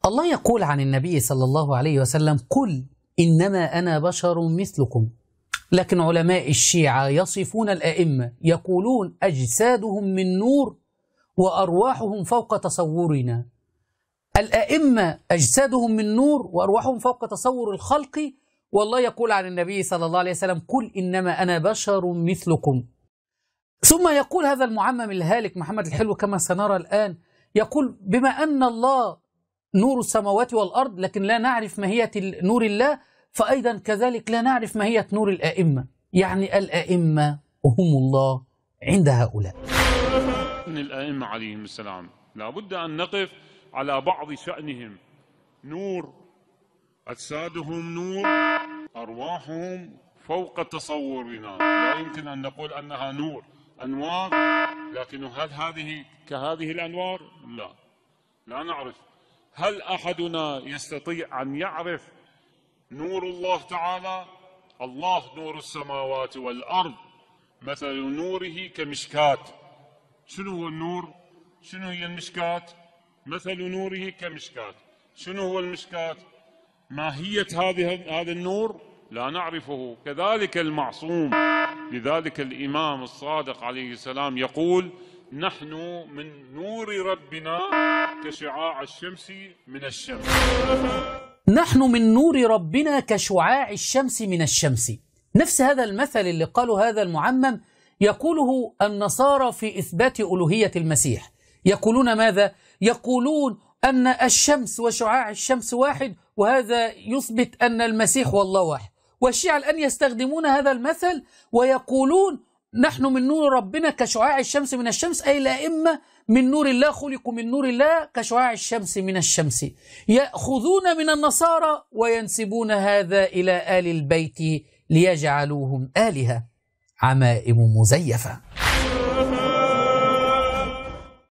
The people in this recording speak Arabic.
الله يقول عن النبي صلى الله عليه وسلم: قل إنما أنا بشر مثلكم. لكن علماء الشيعة يصفون الأئمة يقولون: أجسادهم من نور وأرواحهم فوق تصورنا. الأئمة أجسادهم من نور وأرواحهم فوق تصور الخلق، والله يقول عن النبي صلى الله عليه وسلم: قل إنما أنا بشر مثلكم. ثم يقول هذا المعمم الهالك محمد الحلو كما سنرى الآن، يقول: بما أن الله نور السماوات والأرض لكن لا نعرف ماهية نور الله، فأيضا كذلك لا نعرف ماهية نور الآئمة. يعني الآئمة هم الله عند هؤلاء. الآئمة عليهم السلام لابد أن نقف على بعض شأنهم. نور، أجسادهم نور، أرواحهم فوق تصورنا. لا يمكن أن نقول أنها نور، أنوار، لكن هل هذه كهذه الأنوار؟ لا نعرف. هل أحدنا يستطيع أن يعرف نور الله تعالى؟ الله نور السماوات والأرض، مثل نوره كمشكاة. شنو هو النور؟ شنو هي المشكاة؟ مثل نوره كمشكاة. شنو هو المشكاة؟ ماهية هذا النور لا نعرفه. كذلك المعصوم. لذلك الإمام الصادق عليه السلام يقول: نحن من نور ربنا كشعاع الشمس من الشمس. نحن من نور ربنا كشعاع الشمس من الشمس. نفس هذا المثل اللي قاله هذا المعمم يقوله النصارى في إثبات ألوهية المسيح. يقولون ماذا؟ يقولون أن الشمس وشعاع الشمس واحد، وهذا يثبت أن المسيح هو الله واحد. والشيعة الآن يستخدمون هذا المثل ويقولون: نحن من نور ربنا كشعاع الشمس من الشمس، أي الأئمة من نور الله، خلقوا من نور الله كشعاع الشمس من الشمس. يأخذون من النصارى وينسبون هذا إلى آل البيت ليجعلوهم آلهة، عمائم مزيفة.